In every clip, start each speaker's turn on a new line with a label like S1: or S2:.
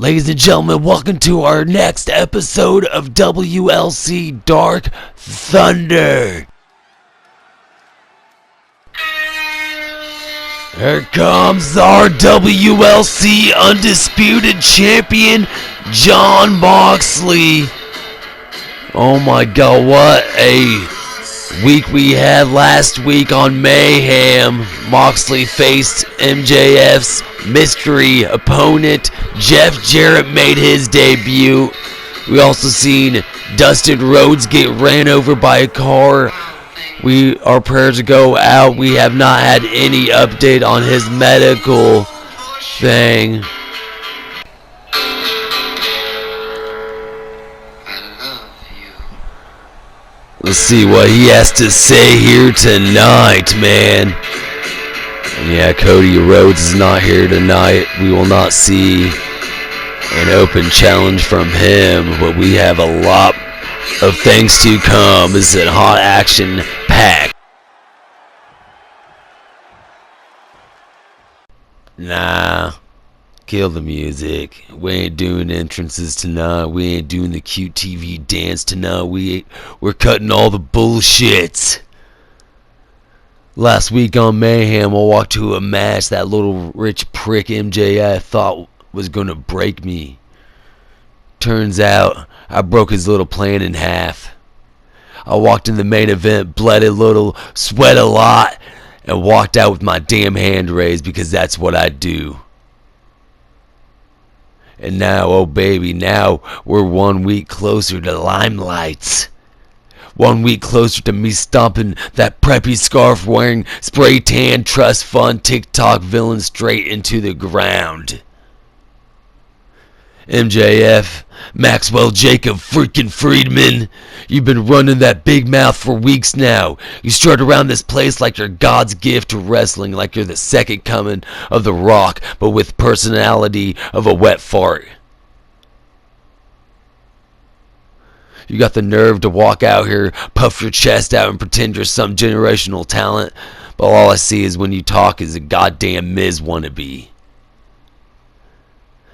S1: Ladies and gentlemen, welcome to our next episode of WLC Dark Thunder. Here comes our WLC Undisputed Champion, Jon Moxley. Oh my god, what a week we had last week on Mayhem. Moxley faced MJF's mystery opponent. Jeff Jarrett made his debut. We also seen Dustin Rhodes get ran over by a car. Our prayers go out. We have not had any update on his medical thing. Let's see what he has to say here tonight, man. And yeah, Cody Rhodes is not here tonight. We will not see an open challenge from him, but we have a lot of things to come. This is a hot action pack. Nah. Kill the music. We ain't doing entrances tonight. We ain't doing the cute TV dance tonight. We're cutting all the bullshit. Last week on Mayhem, I walked to a match that little rich prick MJF thought was gonna break me. Turns out I broke his little plan in half. I walked in the main event, bled a little, sweat a lot, and walked out with my damn hand raised because that's what I do. And now, oh baby, now we're 1 week closer to Limelights. 1 week closer to me stomping that preppy scarf wearing spray tan trust fund TikTok villain straight into the ground. MJF, Maxwell Jacob freaking Friedman, you've been running that big mouth for weeks now. You strut around this place like you're God's gift to wrestling, like you're the second coming of The Rock, but with personality of a wet fart. You got the nerve to walk out here, puff your chest out and pretend you're some generational talent, but all I see is when you talk is a goddamn Miz wannabe.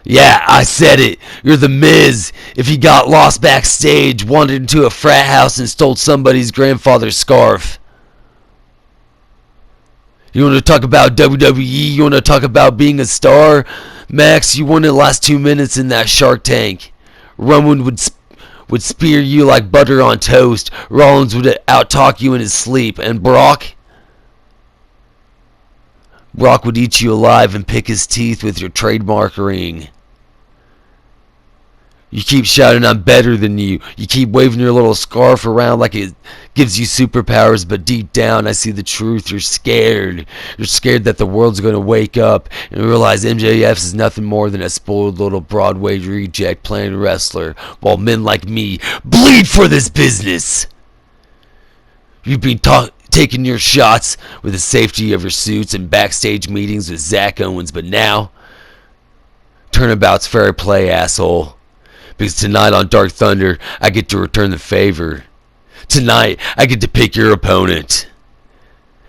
S1: Yeah, I said it. You're the Miz. If he got lost backstage, wandered into a frat house and stole somebody's grandfather's scarf. You want to talk about WWE? You want to talk about being a star? Max, you won the last 2 minutes in that Shark Tank. Roman would spear you like butter on toast. Rollins would out-talk you in his sleep. And Brock would eat you alive and pick his teeth with your trademark ring. You keep shouting, I'm better than you. You keep waving your little scarf around like it gives you superpowers, but deep down I see the truth. You're scared. You're scared that the world's going to wake up and realize MJF is nothing more than a spoiled little Broadway reject playing wrestler, while men like me bleed for this business. You've been taking your shots with the safety of your suits and backstage meetings with Zach Owens, but now, turnabout's fair play, asshole. Because tonight on Dark Thunder, I get to return the favor. Tonight, I get to pick your opponent.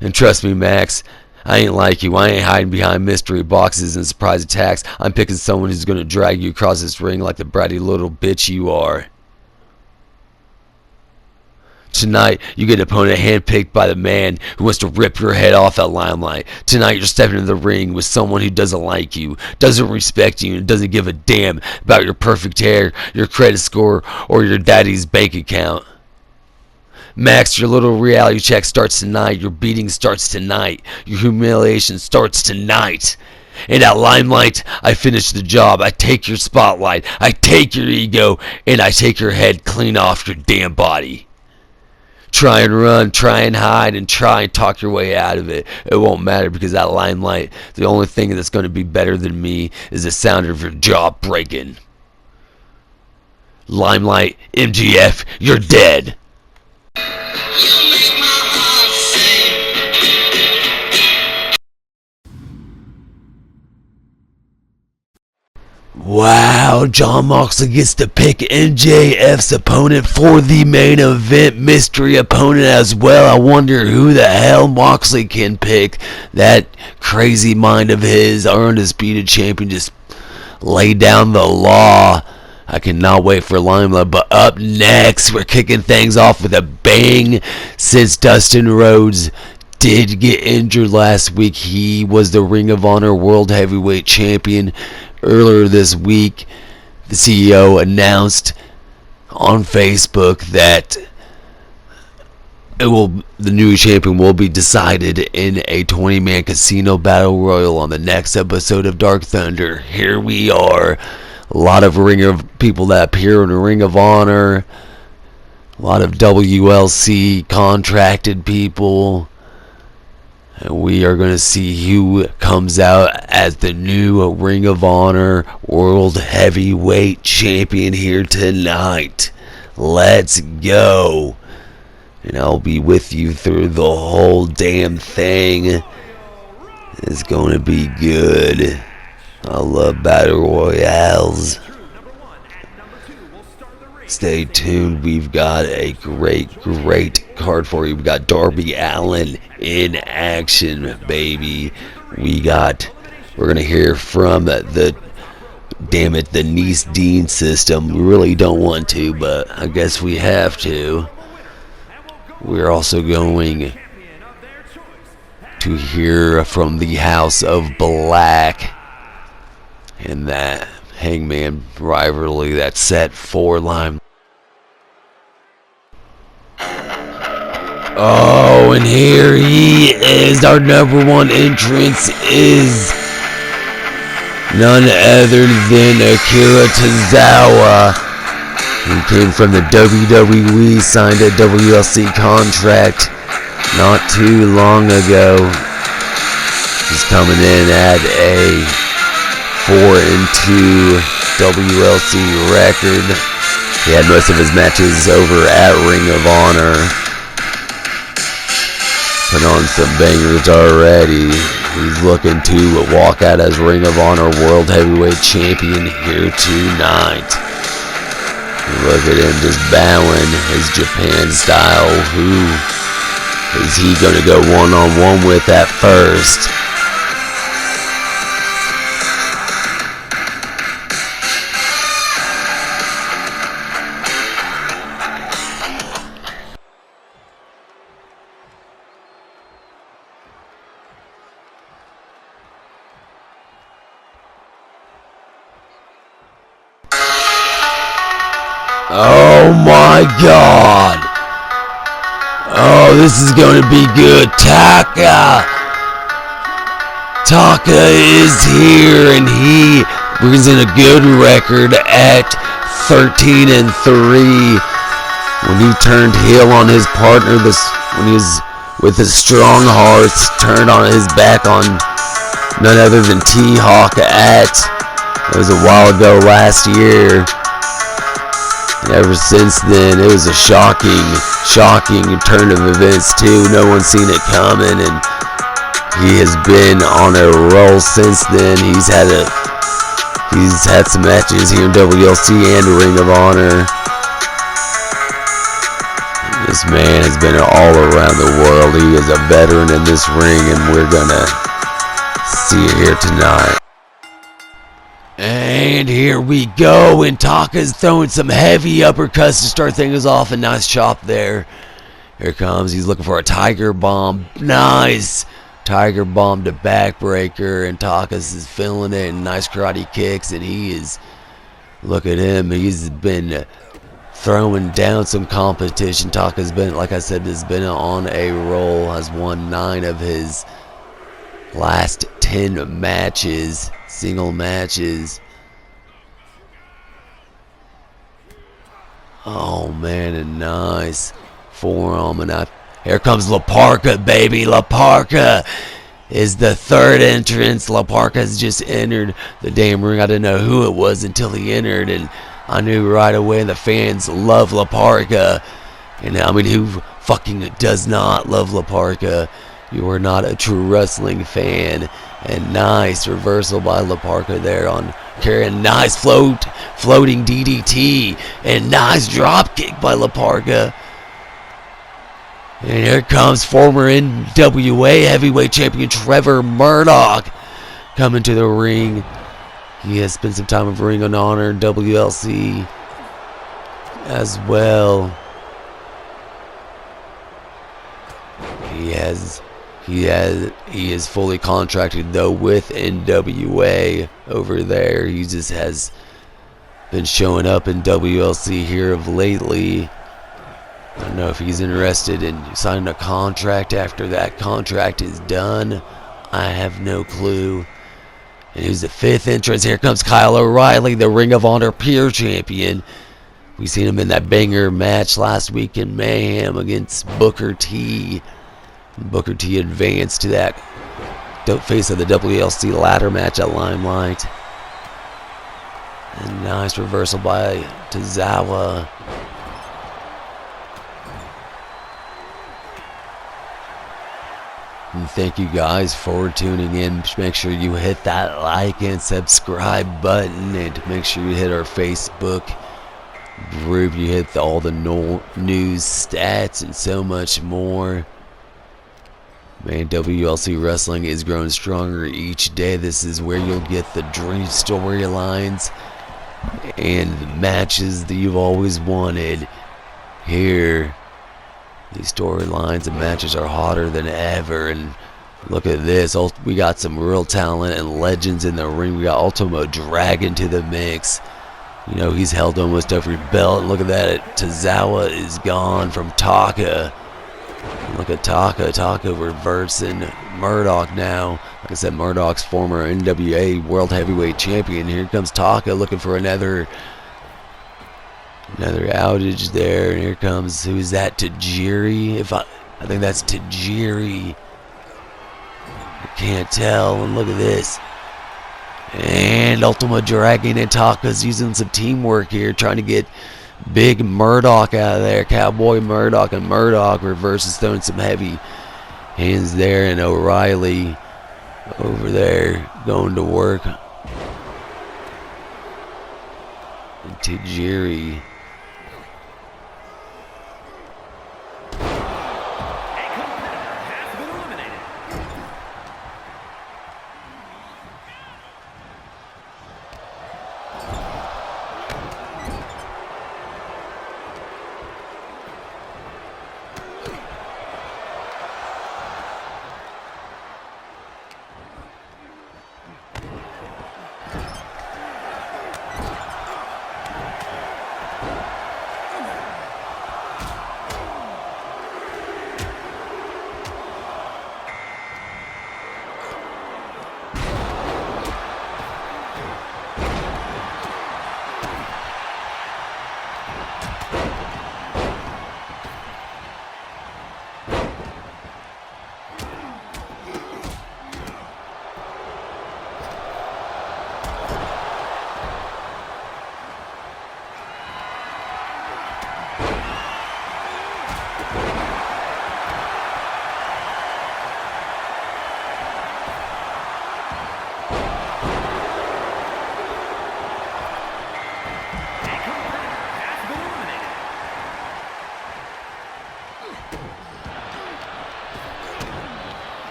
S1: And trust me, Max, I ain't like you. I ain't hiding behind mystery boxes and surprise attacks. I'm picking someone who's going to drag you across this ring like the bratty little bitch you are. Tonight, you get an opponent handpicked by the man who wants to rip your head off at Limelight. Tonight, you're stepping into the ring with someone who doesn't like you, doesn't respect you, and doesn't give a damn about your perfect hair, your credit score, or your daddy's bank account. Max, your little reality check starts tonight. Your beating starts tonight. Your humiliation starts tonight. And at Limelight, I finish the job. I take your spotlight. I take your ego, and I take your head clean off your damn body. Try and run, try and hide, and try and talk your way out of it. It won't matter because at Limelight, the only thing that's going to be better than me is the sound of your jaw breaking. Limelight, MGF, you're dead. Wow, Jon Moxley gets to pick MJF's opponent for the main event, mystery opponent as well. I wonder who the hell Moxley can pick. That crazy mind of his, our undisputed champion, just lay down the law. I cannot wait for Limelight. But up next, we're kicking things off with a bang. Since Dustin Rhodes did get injured last week, he was the Ring of Honor World Heavyweight Champion. Earlier this week, the CEO announced on Facebook that the new champion will be decided in a 20-man casino battle royal on the next episode of Dark Thunder. Here we are. A lot of people that appear in the Ring of Honor. A lot of WLC contracted people. And we are going to see who comes out as the new Ring of Honor World Heavyweight Champion here tonight. Let's go. And I'll be with you through the whole damn thing. It's going to be good. I love battle royales. Stay tuned. We've got a great card for you. We got Darby Allin in action, baby. We're going to hear from the Nice Dean system. We really don't want to, but I guess we have to. We're also going to hear from the House of Black and that Hangman rivalry that's set for Lime. Oh, and here he is. Our number one entrance is none other than Akira Tozawa. He came from the WWE, signed a WLC contract not too long ago. He's coming in at a 4-2 WLC record. He had most of his matches over at Ring of Honor. Put on some bangers already. He's looking to walk out as Ring of Honor World Heavyweight Champion here tonight. Look at him just bowing his Japan style. Who is he going to go one-on-one with at first? Oh my God! Oh, this is going to be good. Taka is here, and he brings in a good record at 13-3. When he turned heel on his partner, when he was with his strong hearts, turned on his back on none other than T-Hawk it was a while ago last year. And ever since then, it was a shocking turn of events too. No one's seen it coming, and he has been on a roll since then. He's had some matches here in WLC and Ring of Honor. This man has been all around the world. He is a veteran in this ring, and we're gonna see it here tonight. And here we go, and Taka's throwing some heavy uppercuts to start things off. A nice chop there. Here comes. He's looking for a Tiger Bomb. Nice Tiger Bomb to backbreaker, and Taka's is feeling it, and nice karate kicks, and he is, look at him. He's been throwing down some competition. Taka's been, like I said, has been on a roll, has won 9 of his last 10 matches. Single matches. Oh man, a nice forearm, and here comes La Parka, baby. La Parka is the third entrance. La Parka has just entered the damn ring. I didn't know who it was until he entered, and I knew right away the fans love La Parka. And I mean, who fucking does not love La Parka? You are not a true wrestling fan. And nice reversal by La Parka there on carrying. Nice floating DDT, and nice drop kick by La Parka. And here comes former NWA heavyweight champion Trevor Murdoch coming to the ring. He has spent some time with Ring of Honor, WLC as well. He is fully contracted though with NWA over there. He just has been showing up in WLC here of lately. I don't know if he's interested in signing a contract after that contract is done. I have no clue. And here's the 5th entrance. Here comes Kyle O'Reilly, the Ring of Honor Pure Champion. We seen him in that banger match last week in Mayhem against Booker T. Booker T advanced to that face of the WLC ladder match at Limelight. And nice reversal by Tozawa. And thank you guys for tuning in. Make sure you hit that like and subscribe button, and make sure you hit our Facebook group. You hit all the news, stats, and so much more. Man, WLC Wrestling is growing stronger each day. This is where you'll get the dream storylines and the matches that you've always wanted. Here, these storylines and matches are hotter than ever. And look at this. We got some real talent and legends in the ring. We got Ultimo Dragon to the mix. You know, he's held almost every belt. Look at that. Tozawa is gone from Taka. Look at Taka. Taka reversing Murdoch now. Like I said, Murdoch's former NWA World Heavyweight Champion. Here comes Taka looking for another outage there. And here comes, who's that? Tajiri? I think that's Tajiri. I can't tell. And look at this. And Ultima Dragon and Taka's using some teamwork here, trying to get Big Murdoch out of there. Cowboy Murdoch, and Murdoch reverses, throwing some heavy hands there. And O'Reilly over there going to work. And Tajiri.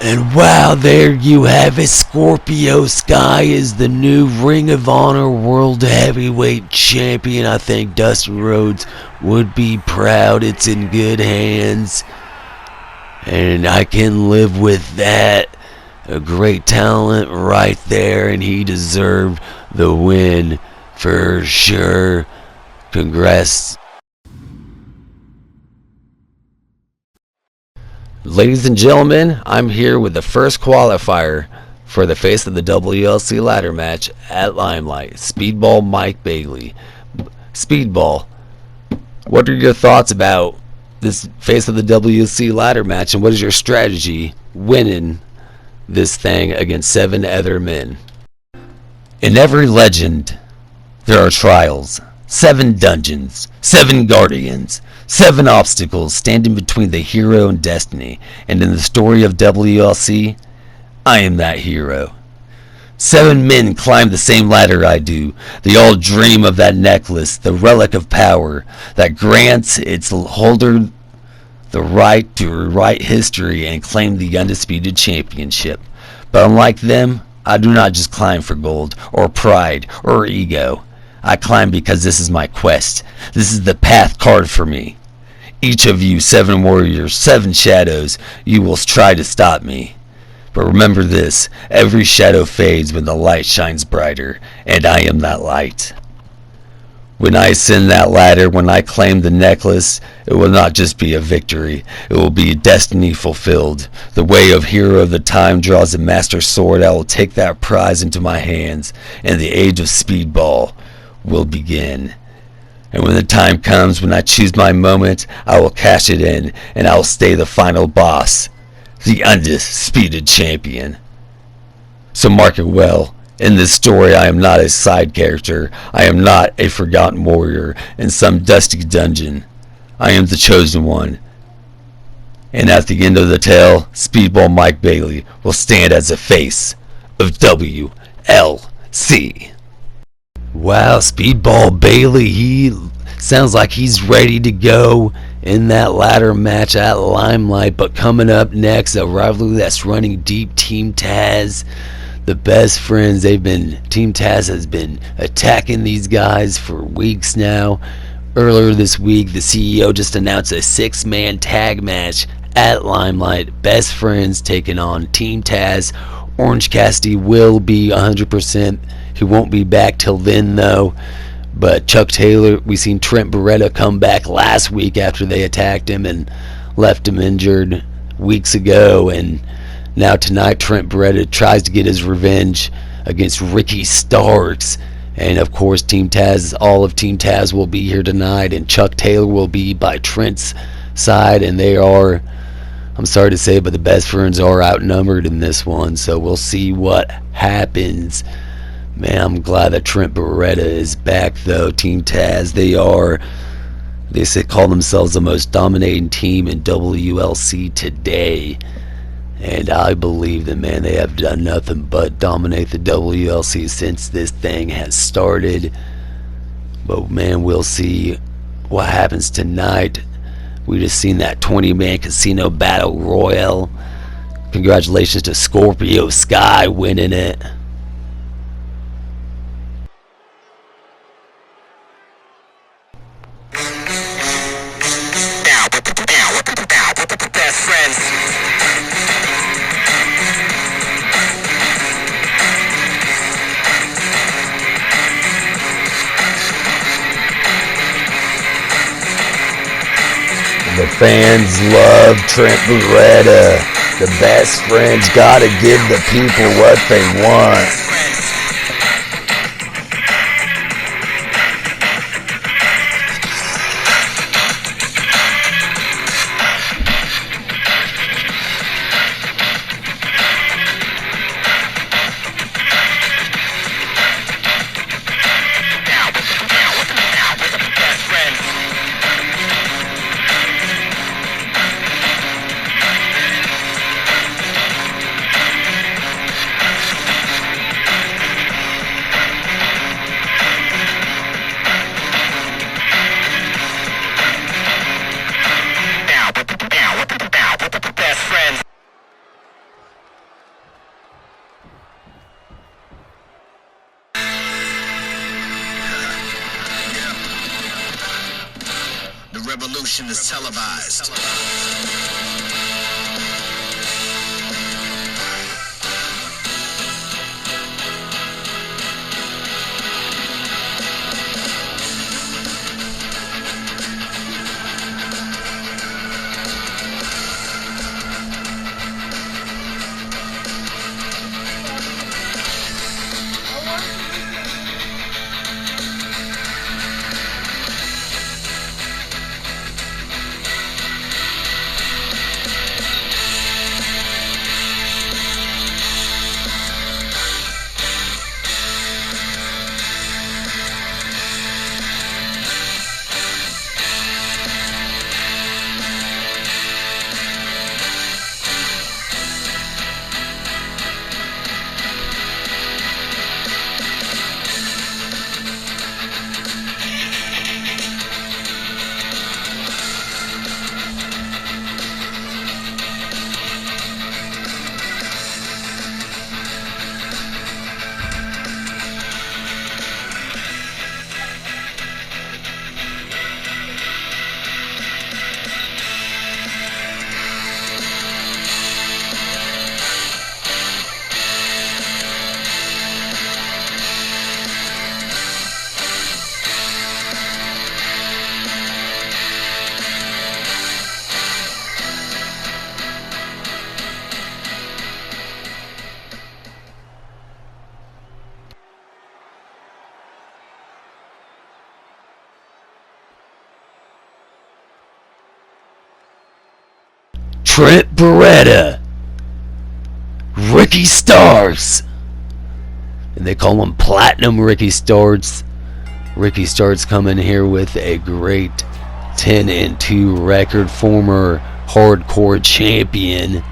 S1: And wow, there you have it. Scorpio Sky is the new Ring of Honor World Heavyweight Champion. I think Dusty Rhodes would be proud. It's in good hands. And I can live with that. A great talent right there, and he deserved the win for sure. Congrats. Ladies and gentlemen, I'm here with the first qualifier for the face of the WLC ladder match at Limelight, Speedball Mike Bailey. Speedball, what are your thoughts about this face of the WLC ladder match, and what is your strategy winning this thing against 7 other men? In every legend, there are trials, 7 dungeons, 7 guardians, 7 obstacles standing between the hero and destiny, and in the story of WLC, I am that hero. 7 men climb the same ladder I do. They all dream of that necklace, the relic of power that grants its holder the right to rewrite history and claim the undisputed championship. But unlike them, I do not just climb for gold, or pride, or ego. I climb because this is my quest. This is the path carved for me. Each of you, 7 warriors, 7 shadows, you will try to stop me. But remember this, every shadow fades when the light shines brighter, and I am that light. When I ascend that ladder, when I claim the necklace, it will not just be a victory, it will be a destiny fulfilled. The way of hero of the time draws a master sword. I will take that prize into my hands, and the age of speedball will begin. And when the time comes, when I choose my moment, I will cash it in, and I will stay the final boss, the undisputed champion. So mark it well. In this story, I am not a side character. I am not a forgotten warrior in some dusty dungeon. I am the chosen one. And at the end of the tale, Speedball Mike Bailey will stand as the face of WLC. Wow, Speedball Bailey, he sounds like he's ready to go in that ladder match at Limelight. But coming up next, a rivalry that's running deep, Team Taz. The best friends, Team Taz has been attacking these guys for weeks now. Earlier this week, the CEO just announced a 6-man tag match at Limelight. Best friends taking on Team Taz. Orange Cassidy will be 100%. He won't be back till then though. But Chuck Taylor, we seen Trent Beretta come back last week after they attacked him and left him injured weeks ago. And now tonight, Trent Beretta tries to get his revenge against Ricky Starks. And of course, all of Team Taz will be here tonight, and Chuck Taylor will be by Trent's side. And they are, I'm sorry to say, but the best friends are outnumbered in this one. So we'll see what happens. Man, I'm glad that Trent Beretta is back though. Team Taz, they call themselves the most dominating team in WLC today. And I believe that, man, they have done nothing but dominate the WLC since this thing has started. But, man, we'll see what happens tonight. We just seen that 20-man casino battle royal. Congratulations to Scorpio Sky winning it.
S2: Best friends.
S1: The fans love Trent Beretta. The best friends gotta give the people what they want. The revolution is televised. Trent Beretta, Ricky Starks, and they call him Platinum Ricky Starks. Ricky Starks coming here with a great 10-2 record, former hardcore champion,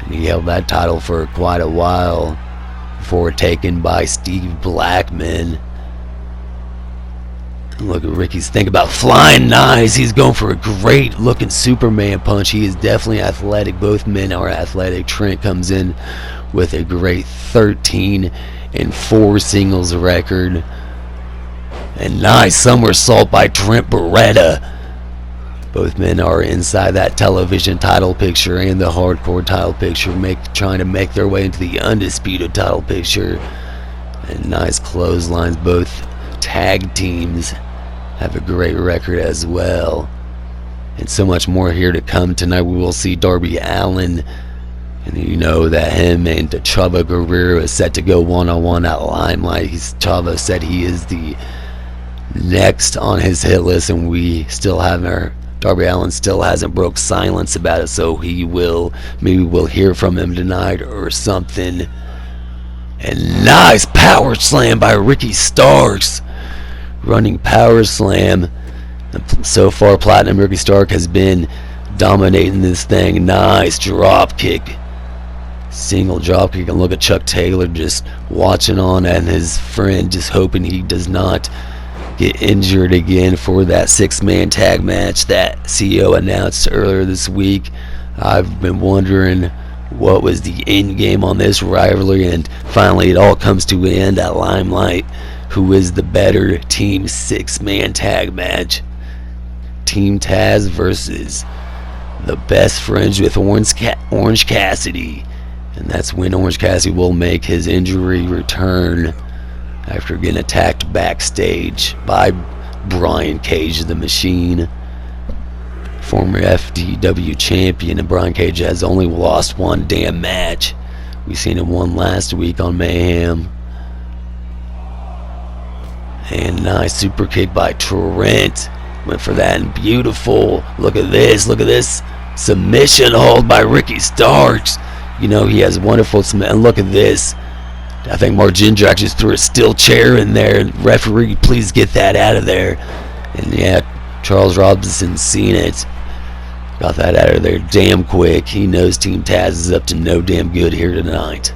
S1: and he held that title for quite a while before taken by Steve Blackman. Look at Ricky's thing about flying nice. He's going for a great looking Superman punch. He is definitely athletic. Both men are athletic. Trent comes in with a great 13-4 singles record. And nice somersault by Trent Beretta. Both men are inside that television title picture and the hardcore title picture, trying to make their way into the undisputed title picture. And nice clotheslines. Both tag teams have a great record as well. And so much more here to come tonight. We will see Darby Allin, and you know that him and Chavo Guerrero is set to go one-on-one at Limelight. Chavo said he is the next on his hit list, and we still haven't. Darby Allin still hasn't broke silence about it, so maybe we'll hear from him tonight or something. And nice power slam by Ricky Starks. Running power slam. So far, Platinum Ricky Stark has been dominating this thing. Nice drop kick. Single drop kick. And look at Chuck Taylor just watching on, and his friend just hoping he does not get injured again for that 6-man tag match that CEO announced earlier this week. I've been wondering what was the end game on this rivalry, and finally it all comes to an end at Limelight. Who is the better team 6-man tag match? Team Taz versus the Best Friends with Orange Cassidy. And that's when Orange Cassidy will make his injury return after getting attacked backstage by Brian Cage the Machine. Former FTW champion, and Brian Cage has only lost one damn match. We seen him one last week on Mayhem. And nice super kick by Trent. Went for that, and beautiful. Look at this. Look at this submission hold by Ricky Starks. You know, he has wonderful submission. And look at this. I think Mark Ginger actually threw a steel chair in there. Referee, please get that out of there. And yeah, Charles Robinson seen it. Got that out of there damn quick. He knows Team Taz is up to no damn good here tonight.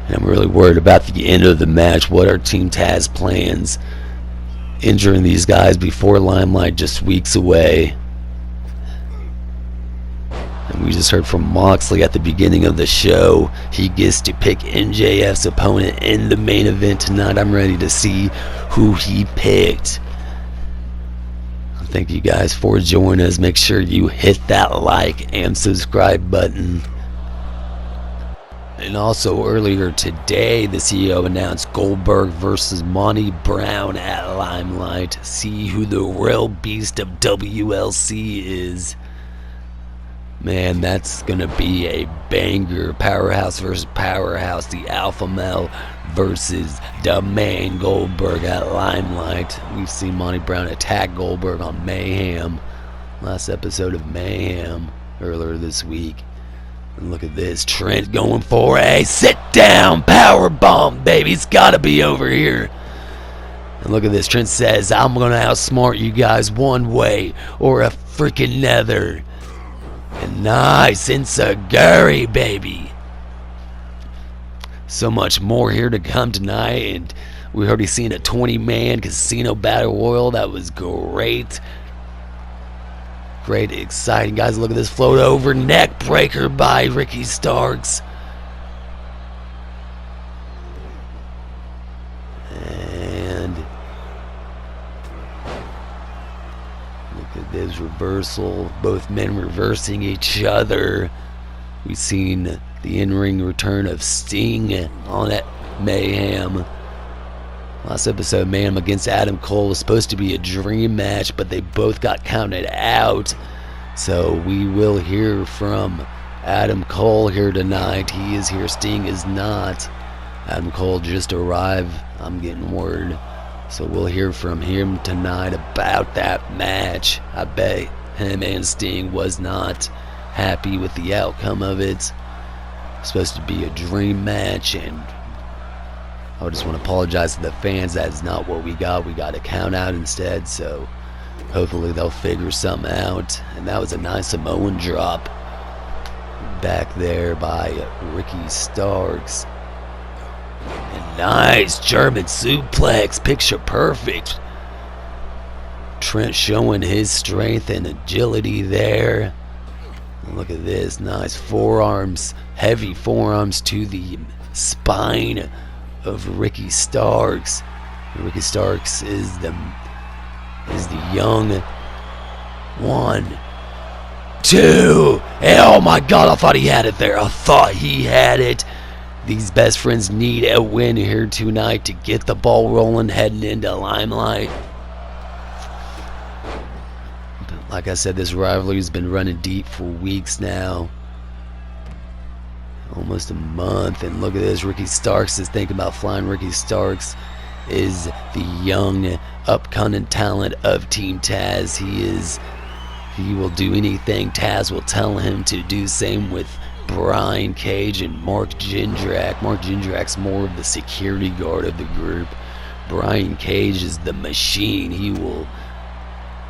S1: And I'm really worried about the end of the match. What are Team Taz plans? Injuring these guys before Limelight, just weeks away. And we just heard from Moxley at the beginning of the show. He gets to pick MJF's opponent in the main event tonight. I'm ready to see who he picked. Thank you guys for joining us. Make sure you hit that like and subscribe button. And also earlier today, the CEO announced Goldberg versus Monty Brown at Limelight. See who the real beast of WLC is. Man, that's going to be a banger. Powerhouse versus Powerhouse. The Alpha Male versus the man Goldberg at Limelight. We've seen Monty Brown attack Goldberg on Mayhem. Last episode of Mayhem earlier this week. And look at this. Trent going for a sit-down powerbomb, baby. It's got to be over here. And look at this. Trent says, I'm going to outsmart you guys one way or a freaking another. And nice enziguri, baby. So much more here to come tonight, and we already seen a 20-man casino battle royal. That was great. Great, exciting, guys. Look at this float over neck breaker by Ricky Starks. And look at this reversal. Both men reversing each other. We've seen the in-ring return of Sting on that Mayhem. Last episode, Mayhem against Adam Cole was supposed to be a dream match, but they both got counted out. So we will hear from Adam Cole here tonight. He is here. Sting is not. Adam Cole just arrived. I'm getting word. So we'll hear from him tonight about that match. I bet him and Sting was not happy with the outcome of it. Supposed to be a dream match, and I just want to apologize to the fans. That is not what we got. We got a count out instead, so hopefully they'll figure something out. And that was a nice Samoan drop back there by Ricky Starks. And nice German suplex, picture perfect. Trent showing his strength and agility there. Look at this, nice forearms, heavy forearms to the spine of Ricky Starks. Ricky Starks is the young 1, 2, and oh my god, I thought he had it there. I thought he had it. These best friends need a win here tonight to get the ball rolling, heading into Limelight. Like I said, this rivalry's been running deep for weeks now. Almost a month. And look at this. Ricky Starks is thinking about flying. Ricky Starks is the young, upcoming talent of Team Taz. He will do anything Taz will tell him to do. Same with Brian Cage and Mark Jindrak. Mark Jindrak's more of the security guard of the group. Brian Cage is the machine. He will...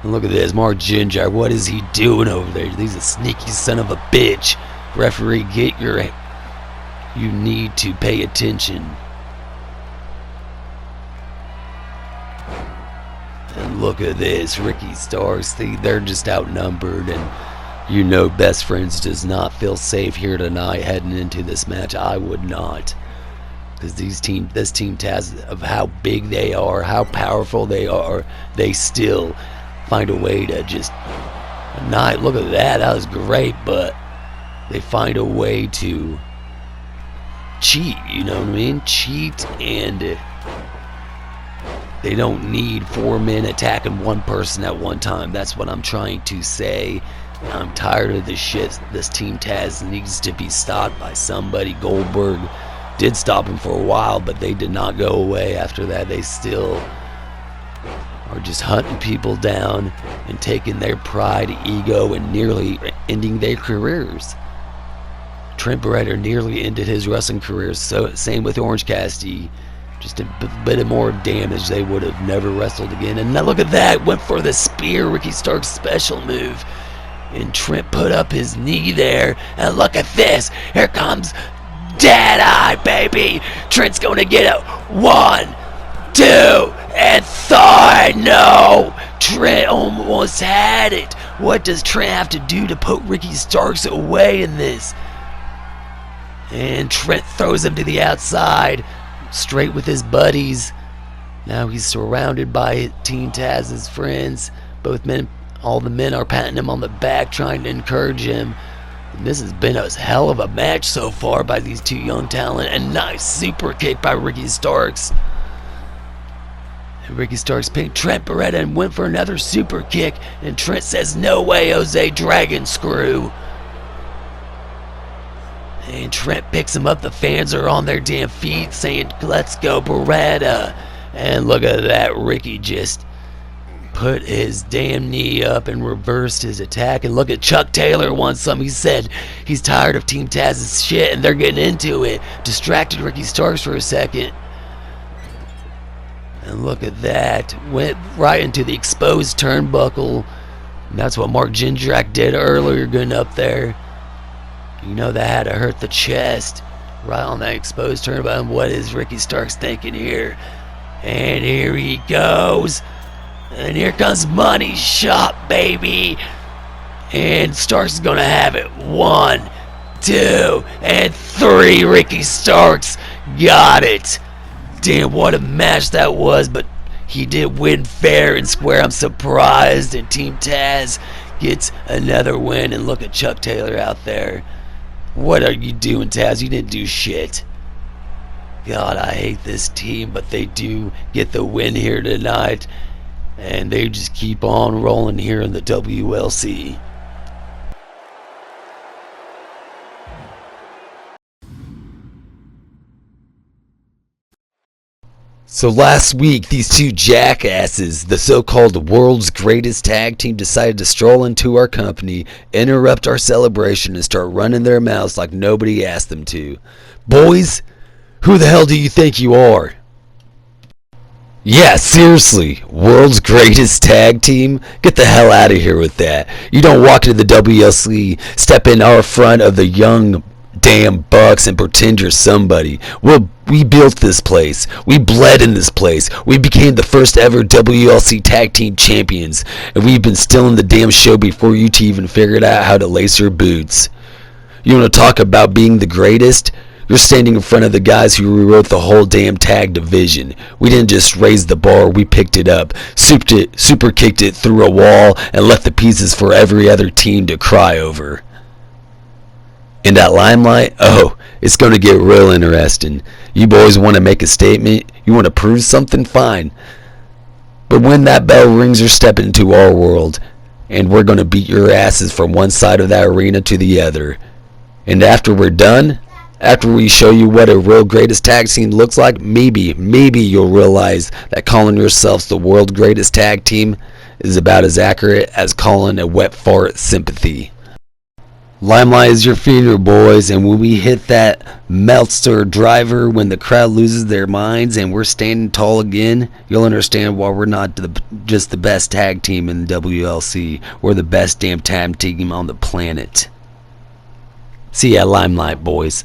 S1: And look at this, Mark Jindrak. What is he doing over there? He's a sneaky son of a bitch. Referee, get your... You need to pay attention. And look at this, Ricky Starks. They're just outnumbered, and you know best friends does not feel safe here tonight heading into this match. I would not. Because this team Taz, of how big they are, how powerful they are, they still find a way to just not. Look at that. That was great, but they find a way to cheat. You know what I mean? Cheat, and they don't need 4 men attacking one person at one time. That's what I'm trying to say. I'm tired of this shit. This Team Taz needs to be stopped by somebody. Goldberg did stop him for a while, but they did not go away after that. They still are just hunting people down and taking their pride, ego, and nearly ending their careers. Trent Beretta nearly ended his wrestling career. So same with Orange Cassidy. Just a bit more damage. They would have never wrestled again. And now look at that. Went for the spear. Ricky Stark's special move. And Trent put up his knee there. And look at this. Here comes Deadeye, baby. Trent's going to get it. 1, 2, and 3. No. Trent almost had it. What does Trent have to do to put Ricky Starks away in this? And Trent throws him to the outside. Straight with his buddies. Now he's surrounded by Team Taz's friends. Both men, all the men are patting him on the back, trying to encourage him. And this has been a hell of a match so far by these two young talent. And nice super kick by Ricky Starks. And Ricky Starks picked Trent Beretta and went for another super kick. And Trent says, "No way, Jose, Dragon Screw." And Trent picks him up. The fans are on their damn feet saying, "Let's go, Beretta." And look at that. Ricky just put his damn knee up and reversed his attack. And look at Chuck Taylor wants some. He said he's tired of Team Taz's shit and they're getting into it. Distracted Ricky Starks for a second. And look at that. Went right into the exposed turnbuckle. And that's what Mark Jindrak did earlier, getting up there. You know that had to hurt the chest. Right on that exposed turnbuckle. What is Ricky Starks thinking here? And here he goes. And here comes Money Shot, baby. And Starks is going to have it. 1, 2, and 3. Ricky Starks got it. Damn, what a match that was. But he did win fair and square. I'm surprised. And Team Taz gets another win. And look at Chuck Taylor out there. What are you doing, Taz? You didn't do shit. God, I hate this team, but they do get the win here tonight. And they just keep on rolling here in the WLC. So last week, these two jackasses, the so-called world's greatest tag team, decided to stroll into our company, interrupt our celebration, and start running their mouths like nobody asked them to. Boys, who the hell do you think you are? Yeah, seriously, world's greatest tag team? Get the hell out of here with that. You don't walk into the WLC, step in our front of the young damn bucks and pretend you're somebody. We built this place. We bled in this place. We became the first ever WLC tag team champions, and we've been stealing the damn show before you two even figured out how to lace your boots. You want to talk about being the greatest? You're standing in front of the guys who rewrote the whole damn tag division. We didn't just raise the bar, we picked it up, super kicked it through a wall, and left the pieces for every other team to cry over. In that limelight, oh, it's going to get real interesting. You boys want to make a statement? You want to prove something? Fine. But when that bell rings, you're stepping into our world, and we're going to beat your asses from one side of that arena to the other. And after we're done, after we show you what a real greatest tag team looks like, maybe you'll realize that calling yourselves the world's greatest tag team is about as accurate as calling a wet fart sympathy. Limelight is your funeral, boys, and when we hit that Meltzer driver, when the crowd loses their minds and we're standing tall again, you'll understand why we're not just the best tag team in the WLC. We're the best damn tag team on the planet. See ya, Limelight, boys.